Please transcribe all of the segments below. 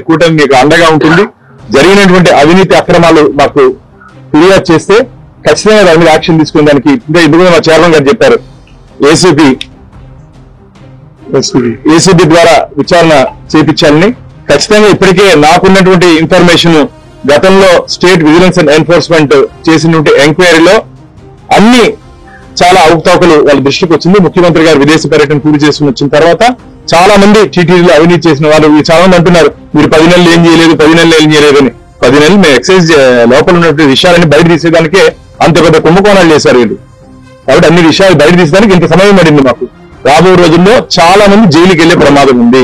కూటమి మీకు అండగా ఉంటుంది. జరిగినటువంటి అవినీతి అక్రమాలు మాకు ఫిర్యాదు చేస్తే ఖచ్చితంగా దాని మీద యాక్షన్ తీసుకునే దానికి ఇంకా ఇందుకు మా చైర్మన్ గారు చెప్పారు, ఏసీబీ ద్వారా విచారణ చేపించాలని. ఖచ్చితంగా ఇప్పటికే నాకున్నటువంటి ఇన్ఫర్మేషన్ గతంలో స్టేట్ విజిలెన్స్ అండ్ ఎన్ఫోర్స్మెంట్ చేసినటువంటి ఎంక్వైరీలో అన్ని చాలా అవకతవకలు వాళ్ళ దృష్టికి వచ్చింది. ముఖ్యమంత్రి గారు విదేశీ పర్యటన పూర్తి చేసుకుని వచ్చిన తర్వాత చాలా మంది టీటీడీలో అవినీతి చేసిన వాళ్ళు చాలా మంది అంటున్నారు, మీరు 10 నెలలు ఏం చేయలేదు, 10 నెలలు ఏం చేయలేదని. 10 నెలలు మేము ఎక్సైజ్ లోపల ఉన్నటువంటి విషయాలని బయట తీసేదానికే అంత పెద్ద కుంభకోణాలు చేశారు వీళ్ళు. కాబట్టి అన్ని విషయాలు బయట తీసేదానికి ఇంత సమయం పడింది మాకు. రాబోయే రోజుల్లో చాలా మంది జైలుకి వెళ్లే ప్రమాదం ఉంది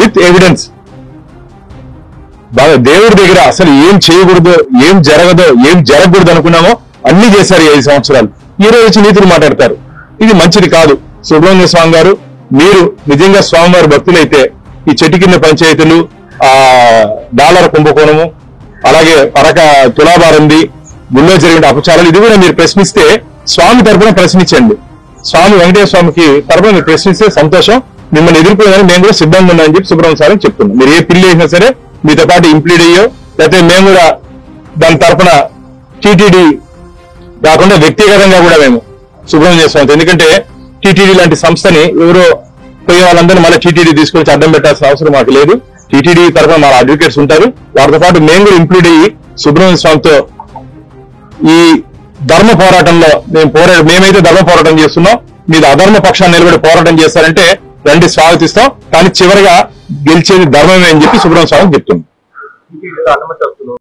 విత్ ఎవిడెన్స్. బాగా దేవుడి దగ్గర అసలు ఏం చేయకూడదో, ఏం జరగదో, ఏం జరగకూడదు అనుకున్నామో అన్ని చేశారు 5 సంవత్సరాలు. ఈ రోజు వచ్చి నీతులు మాట్లాడతారు. ఇది మంచిది కాదు. సుబ్రహ్మణ్య స్వామి గారు, మీరు నిజంగా స్వామివారి భక్తులైతే ఈ చెట్టు కింద పంచాయతీలు, డాలర్ కుంభకోణము, అలాగే పరక తులాభారంది, గుళ్ళో జరిగిన అపచారాలు, ఇది కూడా మీరు ప్రశ్నిస్తే స్వామి తరఫున ప్రశ్నించండి. స్వామి వెంకటేశ్వర స్వామికి తరఫున మీరు ప్రశ్నిస్తే సంతోషం. మిమ్మల్ని ఎదుర్కోవాలని మేము కూడా సిద్ధంగా ఉన్నామని చెప్పి సుబ్రహ్మణ్య స్వామి చెప్తున్నాం. మీరు ఏ పిల్లి వేసినా సరే మీతో పాటు ఇంప్లీడ్ అయ్యో, లేకపోతే మేము కూడా దాని తరఫున టీటీడీ కాకుండా వ్యక్తిగతంగా కూడా మేము సుబ్రహ్మణ్య స్వామి, ఎందుకంటే టీటీడీ లాంటి సంస్థని ఎవరో పోయే వాళ్ళందరినీ మళ్ళీ టీటీడీ తీసుకొచ్చి అడ్డం పెట్టాల్సిన అవసరం మాకు లేదు. టీటీడీ తరఫున మన అడ్వకేట్స్ ఉంటారు. వారితో పాటు మేము కూడా ఇంప్లీడ్ అయ్యి సుబ్రహ్మణ్య స్వామితో ఈ ధర్మ పోరాటంలో మేమైతే ధర్మ పోరాటం చేస్తున్నాం, మీరు అధర్మ పక్షాన్ని నిలబడి పోరాటం చేస్తారంటే రండి, స్వాగతిస్తాం. కానీ చివరిగా గెలిచేది ధర్మమే అని చెప్పి సుబ్రహ్మణ్య స్వామి చెప్తున్నాం.